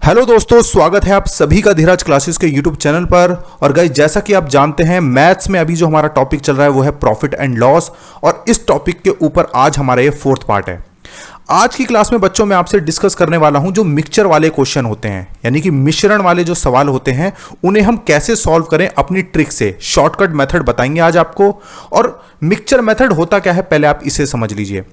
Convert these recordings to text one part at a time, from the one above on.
Hello दोस्तों, स्वागत है आप सभी का धीरज क्लासेस के यूट्यूब चैनल पर। और गाइस, जैसा कि आप जानते हैं, मैथ्स में अभी जो हमारा टॉपिक चल रहा है वो है प्रॉफिट एंड लॉस, और इस टॉपिक के ऊपर आज हमारा ये फोर्थ पार्ट है। आज की क्लास में बच्चों मैं आपसे डिस्कस करने वाला हूं जो मिक्सचर वाले क्वेश्चन होते हैं, यानी कि मिश्रण वाले जो सवाल होते हैं उन्हें हम कैसे सॉल्व करें अपनी ट्रिक से। शॉर्टकट मेथड बताएंगे आज आपको। और मिक्सचर मेथड होता क्या है, पहले आप इसे समझ लीजिए।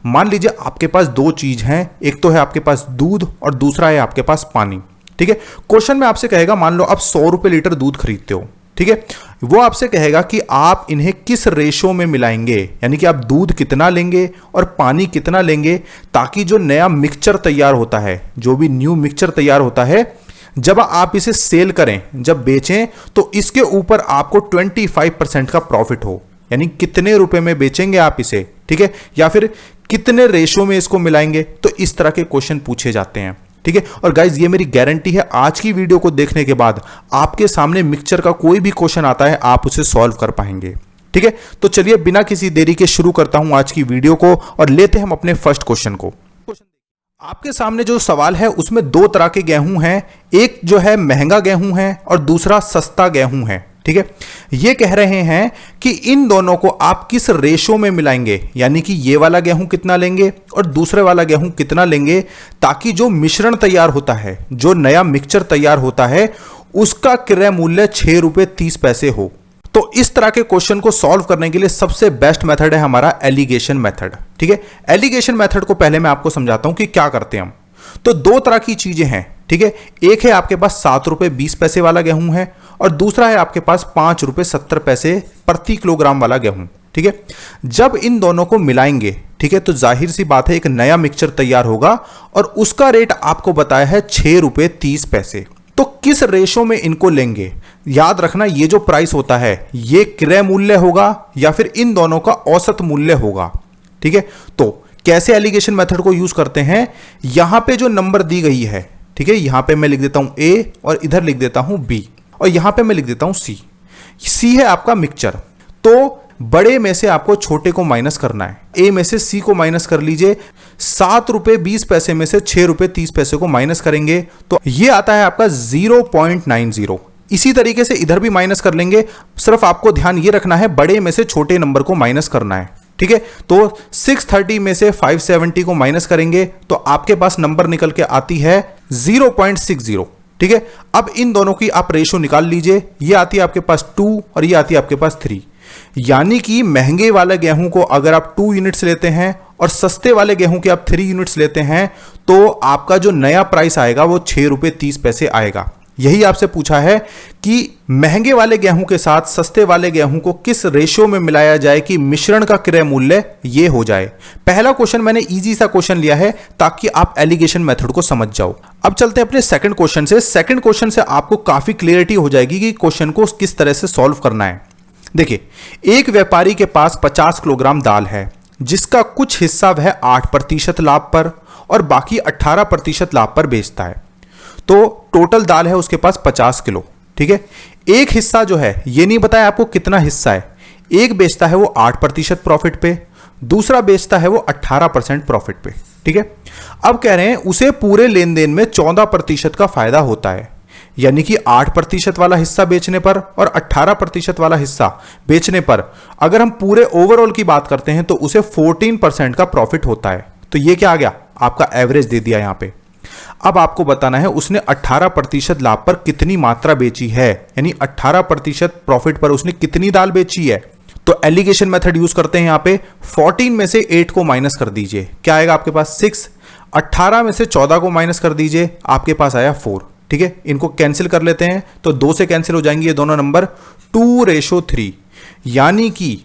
मान लीजिए आपके पास दो चीज हैं, एक तो है आपके पास दूध और दूसरा है आपके पास पानी। ठीक है, क्वेश्चन में आपसे कहेगा, मान लो आप 100 रुपए लीटर दूध खरीदते हो। ठीक है, वो आपसे कहेगा कि आप इन्हें किस रेशो में मिलाएंगे, यानी कि आप दूध कितना लेंगे और पानी कितना लेंगे, ताकि जो नया मिक्सचर तैयार होता है, जो भी न्यू मिक्सचर तैयार होता है, जब आप इसे सेल करें, जब बेचें, तो इसके ऊपर आपको 25% का प्रॉफिट हो। यानी कितने रुपए में बेचेंगे आप इसे, ठीक है, या फिर कितने रेशो में इसको मिलाएंगे। तो इस तरह के क्वेश्चन पूछे जाते हैं। ठीक है, और गाइज ये मेरी गारंटी है, आज की वीडियो को देखने के बाद आपके सामने मिक्सचर का कोई भी क्वेश्चन आता है, आप उसे सॉल्व कर पाएंगे। ठीक है, तो चलिए बिना किसी देरी के शुरू करता हूं आज की वीडियो को और लेते हैं हम अपने फर्स्ट क्वेश्चन को। आपके सामने जो सवाल है उसमें दो तरह के गेहूं हैं, एक जो है महंगा गेहूं है और दूसरा सस्ता गेहूं है। ठीक है, ये कह रहे हैं कि इन दोनों को आप किस रेशो में मिलाएंगे, यानी कि ये वाला गेहूं कितना लेंगे और दूसरे वाला गेहूं कितना लेंगे, ताकि जो मिश्रण तैयार होता है, जो नया मिक्सचर तैयार होता है, उसका क्रय मूल्य 6 रुपए 30 पैसे हो। तो इस तरह के क्वेश्चन को सॉल्व करने के लिए सबसे बेस्ट मेथड है हमारा एलिगेशन मेथड। ठीक है, एलिगेशन मेथड को पहले मैं आपको समझाता हूं कि क्या करते हैं हम। तो दो तरह की चीजें हैं। ठीक है, एक है आपके पास 7 रुपए 20 पैसे वाला गेहूं है और दूसरा है आपके पास 5 रुपए 70 पैसे प्रति किलोग्राम वाला गेहूं। ठीक है, जब इन दोनों को मिलाएंगे, ठीक है, तो जाहिर सी बात है एक नया मिक्सचर तैयार होगा और उसका रेट आपको बताया है 6 रुपए 30 पैसे। तो किस रेशो में इनको लेंगे, याद रखना, ये जो प्राइस होता है ये क्रय मूल्य होगा या फिर इन दोनों का औसत मूल्य होगा। ठीक है, तो कैसे एलिगेशन मेथड को यूज करते हैं, यहां पे जो नंबर दी गई है, ठीक है, यहां पे मैं लिख देता हूं A और इधर लिख देता हूं B और यहां पे मैं लिख देता हूं C। C है आपका मिक्सचर, तो बड़े में से आपको छोटे को माइनस करना है। A में से C को माइनस कर लीजिए, 7 रुपए 20 पैसे में से 6 रुपए 30 पैसे को माइनस करेंगे तो ये आता है आपका 0.90। इसी तरीके से इधर भी माइनस कर लेंगे, सिर्फ आपको ध्यान ये रखना है बड़े में से छोटे नंबर को माइनस करना है। ठीक है, तो 630 में से 570 को माइनस करेंगे तो आपके पास नंबर निकल के आती है 0.60। ठीक है, अब इन दोनों की आप रेशो निकाल लीजिए, ये आती है आपके पास 2 और ये आती है आपके पास 3। यानी कि महंगे वाले गेहूं को अगर आप 2 यूनिट्स लेते हैं और सस्ते वाले गेहूं के आप 3 यूनिट्स लेते हैं, तो आपका जो नया प्राइस आएगा वो 6 रुपए 30 पैसे आएगा। यही आपसे पूछा है कि महंगे वाले गेहूं के साथ सस्ते वाले गेहूं को किस रेशियो में मिलाया जाए कि मिश्रण का क्रय मूल्य ये हो जाए। पहला क्वेश्चन मैंने इजी सा क्वेश्चन लिया है ताकि आप एलिगेशन मेथड को समझ जाओ। अब चलते हैं अपने सेकंड क्वेश्चन से। सेकंड क्वेश्चन से आपको काफी क्लियरिटी हो जाएगी कि क्वेश्चन को किस तरह से सॉल्व करना है। देखिए, एक व्यापारी के पास 50 किलोग्राम दाल है, जिसका कुछ हिस्सा वह 8% लाभ पर और बाकी 18% लाभ पर बेचता है। तो टोटल दाल है उसके पास 50 किलो। ठीक है, एक हिस्सा जो है ये नहीं बताया आपको कितना हिस्सा है, एक बेचता है वो 8% प्रॉफिट पे, दूसरा बेचता है वो 18% प्रॉफिट पे। ठीक है, अब कह रहे हैं उसे पूरे लेन देन में 14% का फायदा होता है, यानी कि 8% वाला हिस्सा बेचने पर और 18% वाला हिस्सा बेचने पर अगर हम पूरे ओवरऑल की बात करते हैं तो उसे 14% का प्रॉफिट होता है। तो ये क्या आ गया, आपका एवरेज दे दिया यहां पे। अब आपको बताना है उसने 18% लाभ पर कितनी मात्रा बेची है, यानी 18% प्रॉफिट पर उसने कितनी दाल बेची है। तो एलिगेशन मेथड यूज करते हैं यहां पे। 14 में से 8 को माइनस कर दीजिए, क्या आएगा आपके पास 6। 18 में से 14 को माइनस कर दीजिए, आपके पास आया 4। ठीक है, इनको कैंसिल कर लेते हैं तो 2 से कैंसिल हो जाएंगे ये दोनों नंबर, 2:3। यानी कि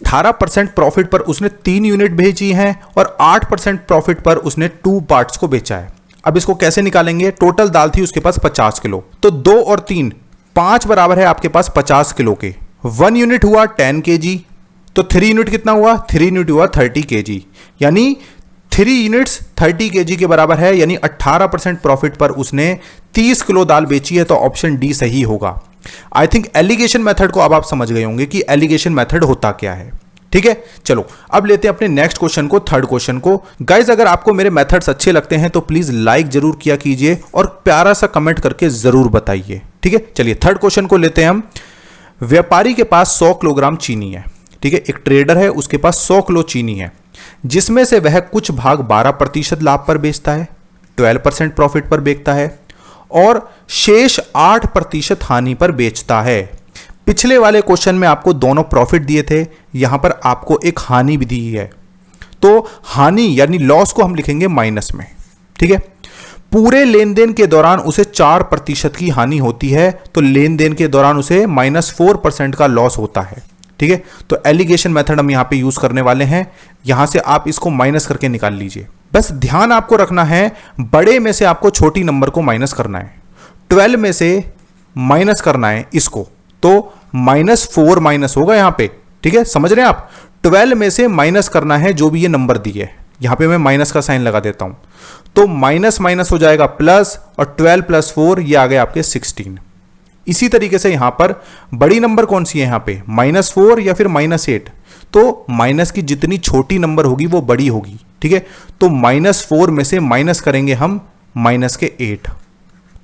18% प्रॉफिट पर उसने 3 यूनिट बेची हैं और 8% प्रॉफिट पर उसने 2 पार्ट्स को बेचा है। अब इसको कैसे निकालेंगे, टोटल दाल थी उसके पास 50 किलो, तो 2 और 3 5 बराबर है आपके पास 50 किलो के। 1 यूनिट हुआ 10 kg, तो 3 यूनिट कितना हुआ, 3 यूनिट हुआ 30 kg, यानी 3 यूनिट्स 30 kg के बराबर है, यानी 18% प्रॉफिट पर उसने 30 किलो दाल बेची है। तो ऑप्शन डी सही होगा। आई थिंक एलिगेशन मेथड को अब आप समझ गए होंगे कि एलिगेशन मेथड होता क्या है। ठीक है, चलो अब लेते हैं अपने नेक्स्ट क्वेश्चन को, थर्ड क्वेश्चन को। गाइज अगर आपको मेरे मेथड्स अच्छे लगते हैं तो प्लीज लाइक जरूर किया कीजिए और प्यारा सा कमेंट करके जरूर बताइए। ठीक है, चलिए थर्ड क्वेश्चन को लेते हैं हम। व्यापारी के पास 100 किलोग्राम चीनी है। ठीक है, एक ट्रेडर है, उसके पास 100 किलो चीनी है, जिसमें से वह कुछ भाग 12% लाभ पर बेचता है, 12% प्रॉफिट पर बेचता है और शेष 8% हानि पर बेचता है। पिछले वाले क्वेश्चन में आपको दोनों प्रॉफिट दिए थे, यहां पर आपको एक हानि भी दी है, तो हानि यानी लॉस को हम लिखेंगे माइनस में। ठीक है, पूरे लेन देन के दौरान उसे 4% की हानि होती है, तो लेन देन के दौरान उसे -4% का लॉस होता है। ठीक है, तो एलिगेशन मेथड हम यहां पे यूज करने वाले हैं, यहां से आप इसको माइनस करके निकाल लीजिए। बस ध्यान आपको रखना है, बड़े में से आपको छोटी नंबर को माइनस करना है, 12 में से माइनस करना है इसको, तो -4 माइनस होगा यहां पे। ठीक है, समझ रहे हैं आप, 12 में से माइनस करना है जो भी ये नंबर दिए, यहां पे मैं माइनस का साइन लगा देता हूं, तो माइनस माइनस हो जाएगा प्लस, और 12 + 4 ये आ गए आपके 16। इसी तरीके से यहां पर बड़ी नंबर कौन सी है, यहां पे -4 या फिर -8, तो माइनस की जितनी छोटी नंबर होगी वो बड़ी होगी। ठीक है, तो -4 में से माइनस करेंगे हम माइनस के 8,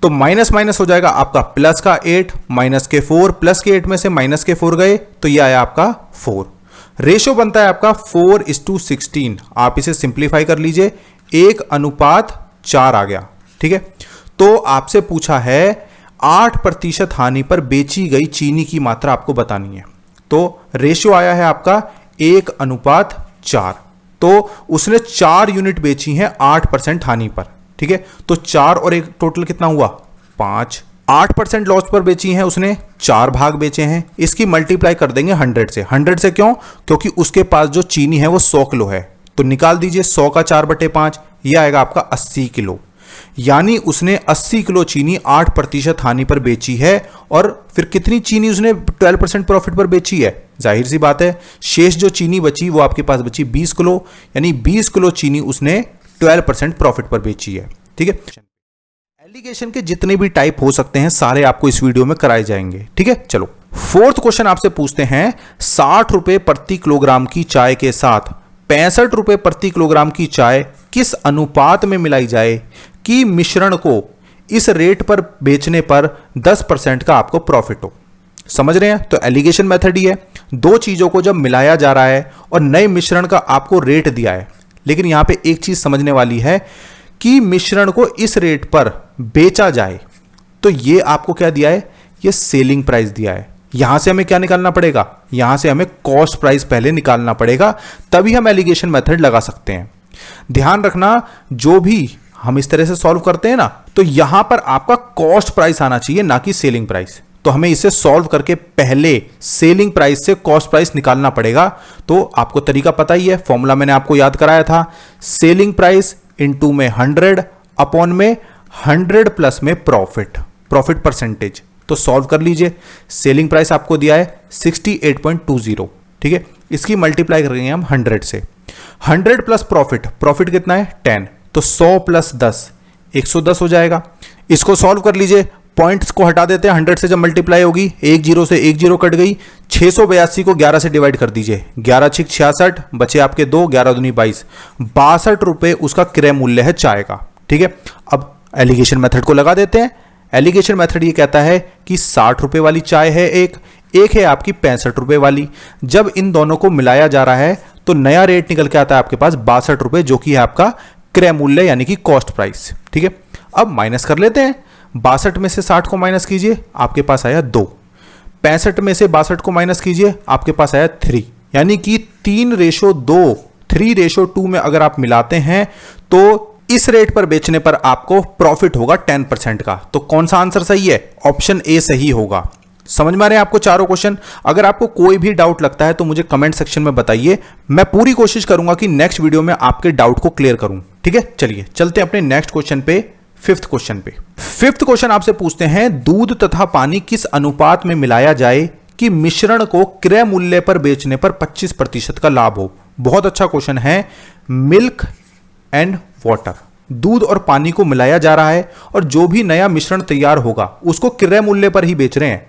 तो माइनस माइनस हो जाएगा आपका प्लस का 8, माइनस के 4, प्लस के 8 में से माइनस के 4 गए, तो ये आया आपका 4। रेशो बनता है आपका 4:16। आप इसे सिंप्लीफाई कर लीजिए, 1:4 आ गया। ठीक है, तो आपसे पूछा है 8% हानि पर बेची गई चीनी की मात्रा आपको बतानी है, तो रेशियो आया है आपका 1:4, तो उसने 4 यूनिट बेची हैं 8% हानि पर। ठीक है, तो 4 और 1 टोटल कितना हुआ, 5। 8% लॉस पर बेची हैं उसने, 4 भाग बेचे हैं, इसकी मल्टीप्लाई कर देंगे 100 से। 100 से क्यों, क्योंकि उसके पास जो चीनी है वो 100 किलो है, तो निकाल दीजिए 100 का 4/5, यह आएगा आपका 80 किलो। यानी उसने 80 किलो चीनी 8% हानि पर बेची है, और फिर कितनी चीनी उसने 12% प्रॉफिट पर बेची है, जाहिर सी बात है शेष जो चीनी बची वो आपके पास बची 20 किलो, यानी 20 किलो चीनी उसने 12% प्रॉफिट पर बेची है। ठीक है, एलिगेशन के जितने भी टाइप हो सकते हैं सारे आपको इस वीडियो में कराए जाएंगे। ठीक है, चलो फोर्थ क्वेश्चन आपसे पूछते हैं, 60 रुपए प्रति किलोग्राम की चाय के साथ 65 रुपए प्रति किलोग्राम की चाय किस अनुपात में मिलाई जाए कि मिश्रण को इस रेट पर बेचने पर 10% का आपको प्रॉफिट हो। समझ रहे हैं, तो एलिगेशन मेथड ही है, दो चीजों को जब मिलाया जा रहा है और नए मिश्रण का आपको रेट दिया है, लेकिन यहां पे एक चीज समझने वाली है कि मिश्रण को इस रेट पर बेचा जाए, तो ये आपको क्या दिया है, ये सेलिंग प्राइस दिया है। यहां से हमें क्या निकालना पड़ेगा, यहां से हमें कॉस्ट प्राइस पहले निकालना पड़ेगा, तभी हम एलिगेशन मेथड लगा सकते हैं। ध्यान रखना, जो भी हम इस तरह से सॉल्व करते हैं ना, तो यहां पर आपका कॉस्ट प्राइस आना चाहिए, ना कि सेलिंग प्राइस। तो हमें इसे सॉल्व करके पहले सेलिंग प्राइस से कॉस्ट प्राइस निकालना पड़ेगा। तो आपको तरीका पता ही है, फॉर्मूला मैंने आपको याद कराया था, सेलिंग प्राइस इनटू में 100 अपॉन में 100 प्लस में प्रॉफिट परसेंटेज। तो सॉल्व कर लीजिए, सेलिंग प्राइस आपको दिया है 68.20। ठीक है, इसकी मल्टीप्लाई करेंगे हम 100 से, 100 प्लस प्रॉफिट कितना है 10, तो 100 प्लस 10 110 हो जाएगा। इसको सॉल्व कर लीजिए, पॉइंट्स को हटा देते हैं, 100 से जब मल्टीप्लाई होगी, 1 0 से 1 0 कट गई, 682 को 11 से डिवाइड कर दीजिए, 11 6 66, बचे आपके 2, 11 दूनी 22, 62 रुपए उसका क्रय मूल्य है चाय का। ठीक है, अब एलिगेशन मेथड को लगा देते हैं। एलिगेशन मेथड ये कहता है कि 60 रुपए वाली चाय है एक है आपकी 65 रुपए वाली। जब इन दोनों को मिलाया जा रहा है तो नया रेट निकल के आता है आपके पास 62 रुपए, जो कि है आपका क्रय मूल्य यानी कि कॉस्ट प्राइस। ठीक है, अब माइनस कर लेते हैं, 62 में से 60 को माइनस कीजिए, आपके पास आया 2, 65 में से 62 को माइनस कीजिए, आपके पास आया 3, यानी कि 3:2, 3:2 में अगर आप मिलाते हैं तो इस रेट पर बेचने पर आपको प्रॉफिट होगा 10% का। तो कौन सा आंसर सही है, ऑप्शन ए सही होगा। समझ में आ रहे हैं आपको चारों क्वेश्चन? अगर आपको कोई भी डाउट लगता है तो मुझे कमेंट सेक्शन में बताइए, मैं पूरी कोशिश करूंगा कि नेक्स्ट वीडियो में आपके डाउट को क्लियर करूं। ठीक है, चलिए चलते हैं अपने नेक्स्ट क्वेश्चन पे, फिफ्थ क्वेश्चन पे। फिफ्थ क्वेश्चन आपसे पूछते हैं, दूध तथा पानी किस अनुपात में मिलाया जाए कि मिश्रण को क्रय मूल्य पर बेचने पर 25% का लाभ हो। बहुत अच्छा क्वेश्चन है। मिल्क एंड वाटर, दूध और पानी को मिलाया जा रहा है और जो भी नया मिश्रण तैयार होगा उसको क्रय मूल्य पर ही बेच रहे हैं,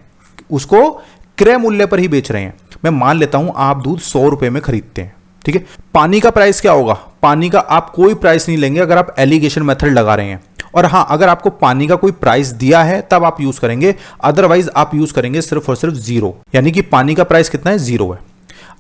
उसको क्रय मूल्य पर ही बेच रहे हैं। मैं मान लेता हूं आप दूध 100 रुपए में खरीदते हैं, ठीक है। पानी का प्राइस क्या होगा? पानी का आप कोई प्राइस नहीं लेंगे अगर आप एलिगेशन मेथड लगा रहे हैं, और हाँ, अगर आपको पानी का कोई प्राइस दिया है तब आप यूज करेंगे, अदरवाइज आप यूज करेंगे सिर्फ और सिर्फ 0, यानी कि पानी का प्राइस कितना है? 0 है।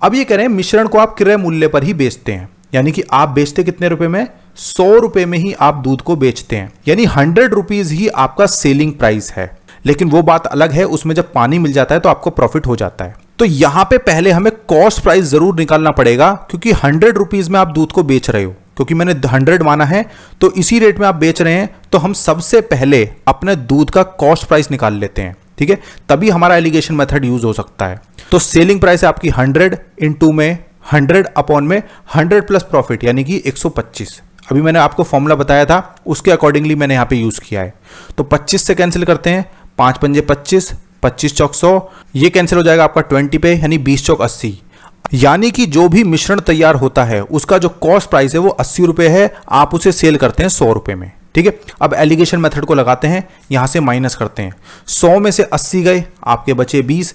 अब ये कह रहे हैं मिश्रण को आप क्रय मूल्य पर ही बेचते हैं, यानी कि आप बेचते कितने रुपए में? 100 रुपए में ही आप दूध को बेचते हैं, यानी 100 रुपीज ही आपका सेलिंग प्राइस है। लेकिन वो बात अलग है, उसमें जब पानी मिल जाता है तो आपको प्रॉफिट हो जाता है। तो यहां पे पहले हमें कॉस्ट प्राइस जरूर निकालना पड़ेगा, क्योंकि 100 रुपीज में आप दूध को बेच रहे हो, क्योंकि मैंने 100 माना है तो इसी रेट में आप बेच रहे हैं, तो हम सबसे पहले अपने दूध का कॉस्ट प्राइस निकाल लेते हैं, ठीक है, तभी हमारा एलिगेशन मेथड यूज हो सकता है। तो सेलिंग प्राइस है आपकी 100 इंटू में 100 अपॉन में 100 प्लस प्रॉफिट, यानी कि 125। अभी मैंने आपको फॉर्मूला बताया था, उसके अकॉर्डिंगली मैंने यहां पे यूज किया है। तो 25 से कैंसिल करते हैं, 5 पंजे 25, 25 चौक 100, ये कैंसिल हो जाएगा आपका 20 पे, यानी 20 चौक 80। यानी कि जो भी मिश्रण तैयार होता है उसका जो कॉस्ट प्राइस है वो 80 रुपए है, आप उसे सेल करते हैं 100 रुपए में, ठीक है। अब एलिगेशन मेथड को लगाते हैं, यहां से माइनस करते हैं, 100 में से 80 गए, आपके बचे 20,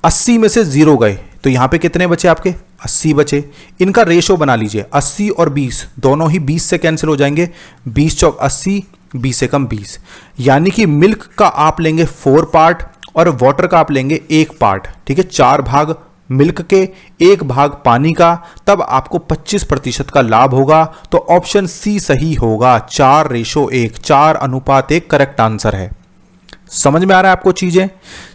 80 में से 0 गए, तो यहां पे कितने बचे? आपके 80 बचे। इनका रेशो बना लीजिए, 80 और 20 दोनों ही 20 से कैंसिल हो जाएंगे, 20 चौक 80, 20 से कम 20, यानी कि मिल्क का आप लेंगे 4 पार्ट और वाटर का आप लेंगे 1 पार्ट, ठीक है। 4 भाग मिल्क के, 1 भाग पानी का, तब आपको 25% का लाभ होगा। तो ऑप्शन सी सही होगा, 4:1, 4:1 करेक्ट आंसर है। समझ में आ रहा है आपको चीजें?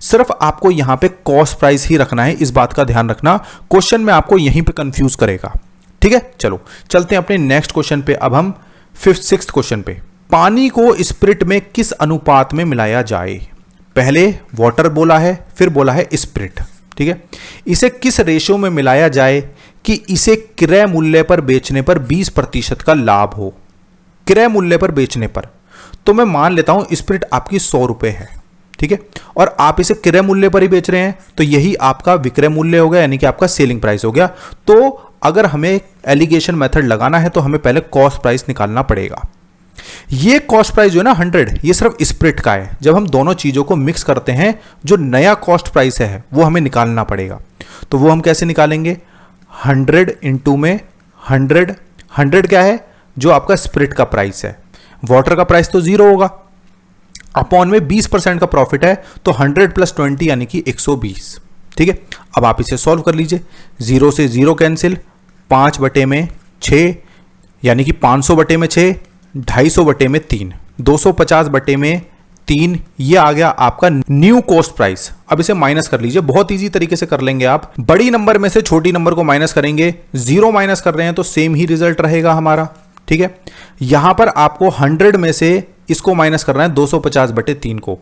सिर्फ आपको यहां पे कॉस्ट प्राइस ही रखना है, इस बात का ध्यान रखना, क्वेश्चन में आपको यहीं पे कंफ्यूज करेगा, ठीक है। चलो चलते हैं अपने नेक्स्ट क्वेश्चन पे। अब हम 6th क्वेश्चन पे, पानी को स्पिरिट में किस अनुपात में मिलाया जाए? पहले वाटर बोला है, फिर बोला है स्पिरिट, ठीक है। इसे किस रेशो में मिलाया जाए कि इसे क्रय मूल्य पर बेचने पर 20% का लाभ हो? क्रय मूल्य पर बेचने पर तो मैं मान लेता हूं स्पिरिट आपकी 100 रुपए है, ठीक है, और आप इसे क्रय मूल्य पर ही बेच रहे हैं, तो यही आपका विक्रय मूल्य हो गया, यानी कि आपका सेलिंग प्राइस हो गया। तो अगर हमें एलिगेशन मेथड लगाना है तो हमें पहले कॉस्ट प्राइस निकालना पड़ेगा। ये कॉस्ट प्राइस जो है ना 100, ये सिर्फ स्पिरिट का है। जब हम दोनों चीजों को मिक्स करते हैं, जो नया कॉस्ट प्राइस है वो हमें निकालना पड़ेगा। तो वो हम कैसे निकालेंगे? 100 इंटू में 100, 100 क्या है? जो आपका स्पिरिट का प्राइस है। वाटर का प्राइस तो 0 होगा, अपॉन में 20% का प्रॉफिट है, तो 100 प्लस 20 यानी कि 120, ठीक है। अब आप इसे सॉल्व कर लीजिए, 0 से 0 कैंसिल, 5 बटे में 6 यानी कि 500 बटे में 6, 250 बटे में 3, 250 बटे में 3, ये आ गया आपका न्यू कॉस्ट प्राइस। अब इसे माइनस कर लीजिए, बहुत इजी तरीके से कर लेंगे आप। बड़ी नंबर में से छोटी नंबर को माइनस करेंगे, 0 माइनस कर रहे हैं तो सेम ही रिजल्ट रहेगा हमारा, ठीक है। यहां पर आपको 100 में से इसको माइनस करना है 250 बटे 3 को,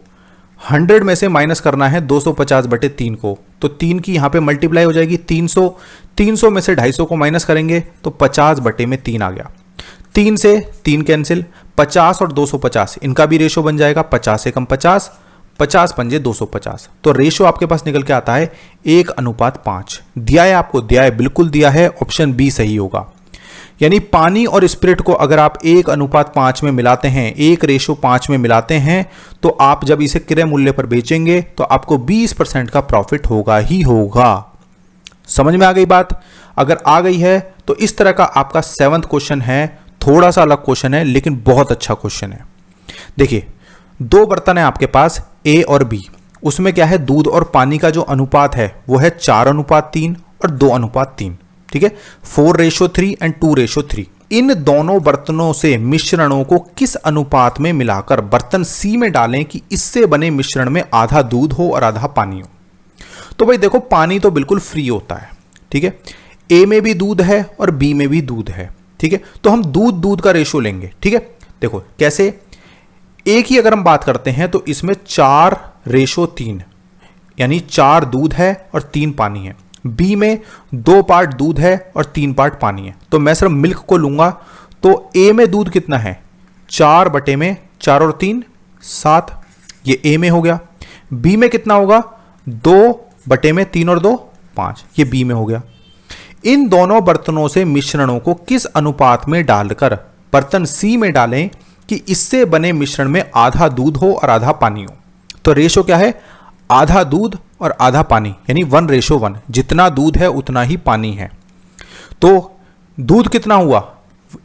100 में से माइनस करना है 250 बटे 3 को, तो 3 की यहां पे मल्टीप्लाई हो जाएगी 300, 300 में से 250 को माइनस करेंगे तो 50 बटे में 3 आ गया। 3 से 3 कैंसिल, 50 और 250 इनका भी रेशो बन जाएगा 50 से कम 50, 50 पंजे 250, तो रेशो आपके पास निकल के आता है 1:5। दिया है आपको? दिया है, बिल्कुल दिया है, ऑप्शन बी सही होगा। यानी पानी और स्पिरिट को अगर आप 1:5 में मिलाते हैं, 1:5 में मिलाते हैं, तो आप जब इसे क्रय मूल्य पर बेचेंगे तो आपको 20% का प्रॉफिट होगा ही होगा। समझ में आ गई बात? अगर आ गई है तो इस तरह का आपका 7th क्वेश्चन है, थोड़ा सा अलग क्वेश्चन है लेकिन बहुत अच्छा क्वेश्चन है। देखिए, 2 बर्तन है आपके पास, ए और बी, उसमें क्या है? दूध और पानी का जो अनुपात है वो है 4:3 और 2:3, ठीक है, 4:3 एंड 2:3। इन दोनों बर्तनों से मिश्रणों को किस अनुपात में मिलाकर बर्तन सी में डालें कि इससे बने मिश्रण में आधा दूध हो और आधा पानी हो? तो भाई देखो, पानी तो बिल्कुल फ्री होता है, ठीक है, ए में भी दूध है और बी में भी दूध है, ठीक है, तो हम दूध का रेशो लेंगे, ठीक है। देखो कैसे, एक ही अगर हम बात करते हैं तो इसमें 4:3, यानी 4 दूध है और 3 पानी है। बी में 2 पार्ट दूध है और 3 पार्ट पानी है, तो मैं सिर्फ मिल्क को लूंगा, तो ए में दूध कितना है? 4 बटे में 4 और 3 7, ये ए में हो गया। बी में कितना होगा? 2 बटे में 3 और 2 5, ये बी में हो गया। इन दोनों बर्तनों से मिश्रणों को किस अनुपात में डालकर बर्तन सी में डालें कि इससे बने मिश्रण में आधा दूध हो और आधा पानी हो? तो रेशो क्या है? आधा दूध और आधा पानी, यानी 1:1, जितना दूध है उतना ही पानी है। तो दूध कितना हुआ,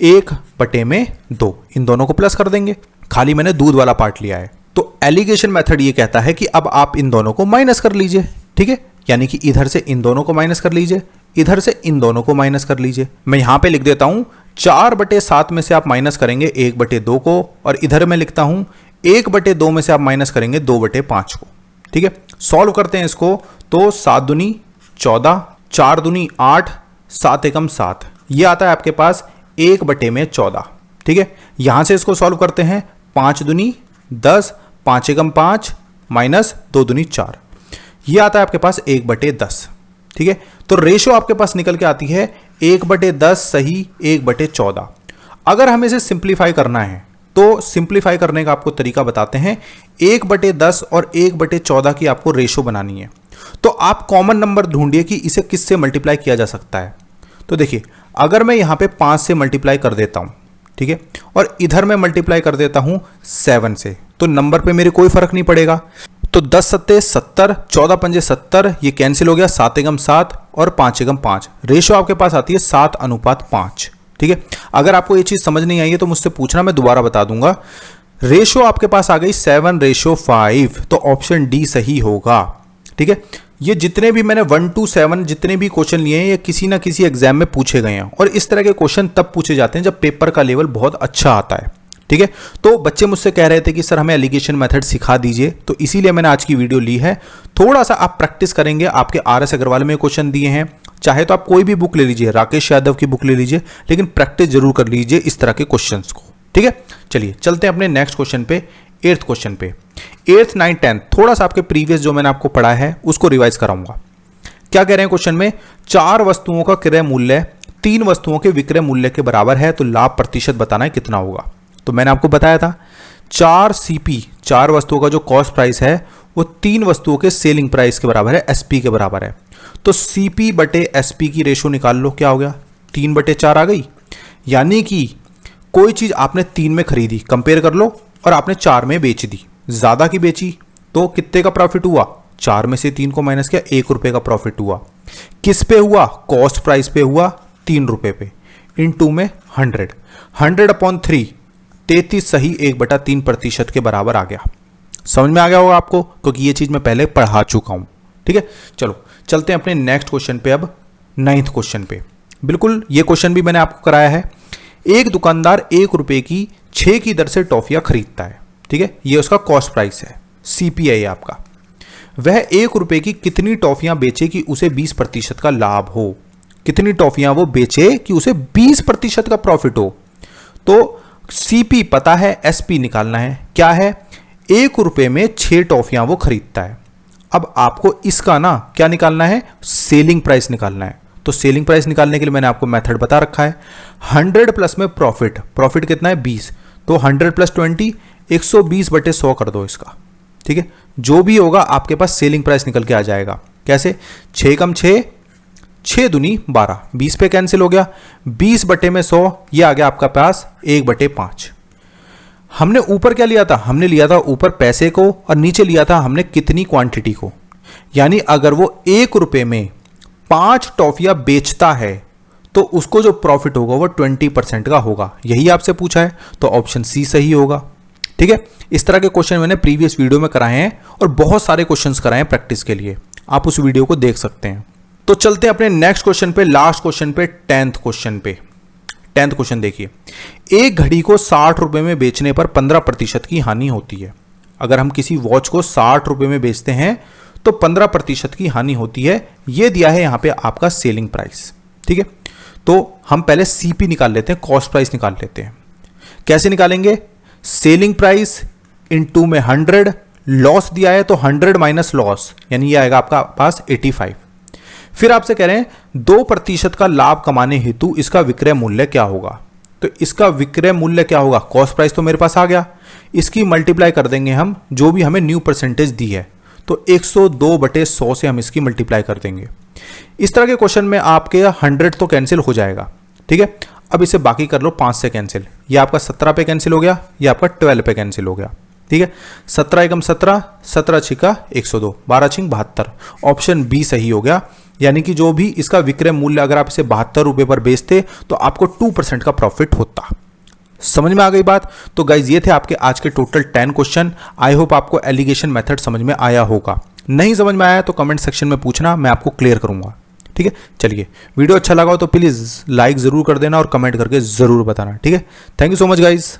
1/2, इन दोनों को प्लस कर देंगे, खाली मैंने दूध वाला पार्ट लिया है। तो एलिगेशन मेथड ये कहता है कि अब आप इन दोनों को माइनस कर लीजिए, ठीक है, यानी कि इधर से इन दोनों को माइनस कर लीजिए, इधर से इन दोनों को माइनस कर लीजिए। मैं यहां पे लिख देता हूं 4/7 में से आप माइनस करेंगे 1/2 को, और इधर मैं लिखता हूं 1/2 में से आप माइनस करेंगे 2/5 को, ठीक है। सॉल्व करते हैं इसको, तो 7 दूनी 14, 4 दूनी 8, 7 एकम 7, ये आता है आपके पास 1/14, ठीक है। यहां से इसको सॉल्व करते हैं, 5 दूनी 10, 5 एकम 5 माइनस 2 दूनी 4, ये आता है आपके पास 1/10, ठीक है। तो रेशो आपके पास निकल के आती है 1/10 सही 1/14। अगर हमें इसे सिंप्लीफाई करना है तो सिंप्लीफाई करने का आपको तरीका बताते हैं। 1/10 और 1/14 की आपको रेशो बनानी है, तो आप कॉमन नंबर ढूंढिए कि इसे किससे मल्टीप्लाई किया जा सकता है। तो देखिए, अगर मैं यहां पे 5 से मल्टीप्लाई कर देता हूं, ठीक है, और इधर मैं मल्टीप्लाई कर देता हूं 7 से, तो नंबर पे मेरे कोई फर्क नहीं पड़ेगा। तो 10 सत्ते 70, 14 पंजे 70, ये कैंसिल हो गया, 7 एकम 7 और 5 एकम 5, रेशो आपके पास आती है 7:5, ठीक है। अगर आपको ये चीज समझ नहीं आई है तो मुझसे पूछना, मैं दोबारा बता दूंगा। रेशो आपके पास आ गई 7:5, तो ऑप्शन डी सही होगा, ठीक है। ये जितने भी मैंने 1 to 7 जितने भी क्वेश्चन लिए हैं, ये किसी ना किसी एग्जाम में पूछे गए हैं, और इस तरह के क्वेश्चन तब पूछे जाते हैं जब पेपर का लेवल बहुत अच्छा आता है, ठीक है। तो बच्चे मुझसे कह रहे थे कि सर हमें एलिगेशन मेथड सिखा दीजिए, तो इसीलिए मैंने आज की वीडियो ली है। थोड़ा सा आप प्रैक्टिस करेंगे, आपके RS अग्रवाल में क्वेश्चन दिए हैं, चाहे तो आप कोई भी बुक ले लीजिए, राकेश यादव की बुक ले लीजिए, लेकिन प्रैक्टिस जरूर कर लीजिए इस तरह के क्वेश्चंस को, ठीक है। चलिए चलते हैं अपने नेक्स्ट क्वेश्चन पे, 8th क्वेश्चन पे। 8th 9th 10th थोड़ा सा आपके प्रीवियस जो मैंने आपको पढ़ा है उसको रिवाइज कराऊंगा। क्या कह रहे हैं क्वेश्चन में, 4 वस्तुओं का क्रय मूल्य 3 वस्तुओं के विक्रय मूल्य के बराबर है, तो लाभ प्रतिशत बताना है कितना होगा। तो मैंने आपको बताया था 4 CP, 4 वस्तुओं का जो कॉस्ट प्राइस है वो 3 वस्तुओं के सेलिंग प्राइस के बराबर है, SP के बराबर है। तो CP/SP की रेशो निकाल लो, क्या हो गया, 3/4 आ गई। यानी कि कोई चीज आपने 3 में खरीदी, कंपेयर कर लो, और आपने 4 में बेच दी, ज्यादा की बेची, तो कितने का प्रॉफिट हुआ, 4 में से 3 को माइनस किया, 1 रुपए का प्रॉफिट हुआ। किस पे हुआ, कॉस्ट प्राइस पे हुआ, 3 रुपए पे, इन 2 में 100, 100/3, 33 सही 1/3% के बराबर आ गया। समझ में आ गया होगा आपको, क्योंकि ये चीज मैं पहले पढ़ा चुका हूं, ठीक है। चलो चलते हैं अपने नेक्स्ट क्वेश्चन पे, अब 9th क्वेश्चन पे। बिल्कुल ये क्वेश्चन भी मैंने आपको कराया है। एक दुकानदार 1 रुपए की 6 की दर से टॉफियां खरीदता है, ठीक है, ये उसका कॉस्ट प्राइस है, CP है आपका। वह 1 रुपए की कितनी टॉफियां बेचे कि उसे 20% का लाभ हो। कितनी टॉफियां वो बेचे कि उसे 20% का प्रॉफिट हो। तो CP पता है, SP निकालना है, क्या है, 1 रुपए में 6 टॉफियां वो खरीदता है। अब आपको इसका ना क्या निकालना है, सेलिंग प्राइस निकालना है। तो सेलिंग प्राइस निकालने के लिए मैंने आपको मेथड बता रखा है, 100 प्लस में प्रॉफिट, प्रॉफिट कितना है 20, तो 100 + 20, 120/100 कर दो इसका, ठीक है। जो भी होगा आपके पास सेलिंग प्राइस निकल के आ जाएगा। कैसे, 6 कम 6, 6 दूनी 12, 20 पे कैंसिल हो गया, 20/100, ये आ गया आपका पास 1/5। हमने ऊपर क्या लिया था, हमने लिया था ऊपर पैसे को, और नीचे लिया था हमने कितनी क्वांटिटी को। यानी अगर वो 1 रुपए में 5 टॉफियां बेचता है तो उसको जो प्रॉफिट होगा वो 20% का होगा, यही आपसे पूछा है, तो ऑप्शन C सही होगा, ठीक है। इस तरह के क्वेश्चन मैंने प्रीवियस वीडियो में कराए हैं, और बहुत सारे क्वेश्चंस कराए हैं प्रैक्टिस के लिए, आप उस वीडियो को देख सकते हैं। तो चलते हैं अपने नेक्स्ट क्वेश्चन पे, लास्ट क्वेश्चन पे, 10th क्वेश्चन पे। 10th क्वेश्चन देखिए, एक घड़ी को 60 रुपए में बेचने पर 15% की हानि होती है। अगर हम किसी वॉच को 60 रुपए में बेचते हैं तो 15% की हानि होती है। यह दिया है यहां पे आपका सेलिंग प्राइस, ठीक है। तो हम पहले CP निकाल लेते हैं, कॉस्ट प्राइस निकाल लेते हैं। कैसे निकालेंगे, सेलिंग प्राइस इनटू में 100, लॉस दिया है तो 100 माइनस लॉस, यानी ये आएगा आपका पास 85। फिर आपसे कह रहे हैं 2% का लाभ कमाने हेतु इसका विक्रय मूल्य क्या होगा। तो इसका विक्रय मूल्य क्या होगा, कॉस्ट प्राइस तो मेरे पास आ गया, इसकी मल्टीप्लाई कर देंगे हम, जो भी हमें न्यू परसेंटेज दी है, तो 102/100 से हम इसकी मल्टीप्लाई कर देंगे। इस तरह के क्वेश्चन में आपके 100 तो कैंसिल हो जाएगा, ठीक है। अब इसे बाकी कर लो 5 से कैंसिल, ये आपका 17 पे कैंसिल हो गया, ये आपका 12 पे कैंसिल हो गया, ठीक है, 17 एकम 17, 17 छिका 102, 12 छिंग 72, ऑप्शन बी सही हो गया। यानी कि जो भी इसका विक्रय मूल्य अगर आप इसे 72 रुपए पर बेचते तो आपको 2% का प्रॉफिट होता। समझ में आ गई बात? तो गाइज ये थे आपके आज के टोटल 10 क्वेश्चन। आई होप आपको एलिगेशन मेथड समझ में आया होगा। नहीं समझ में आया तो कमेंट सेक्शन में पूछना, मैं आपको क्लियर करूंगा। ठीक है, चलिए वीडियो अच्छा लगा हो तो प्लीज लाइक जरूर कर देना और कमेंट करके जरूर बताना। ठीक है, thank you so much guys.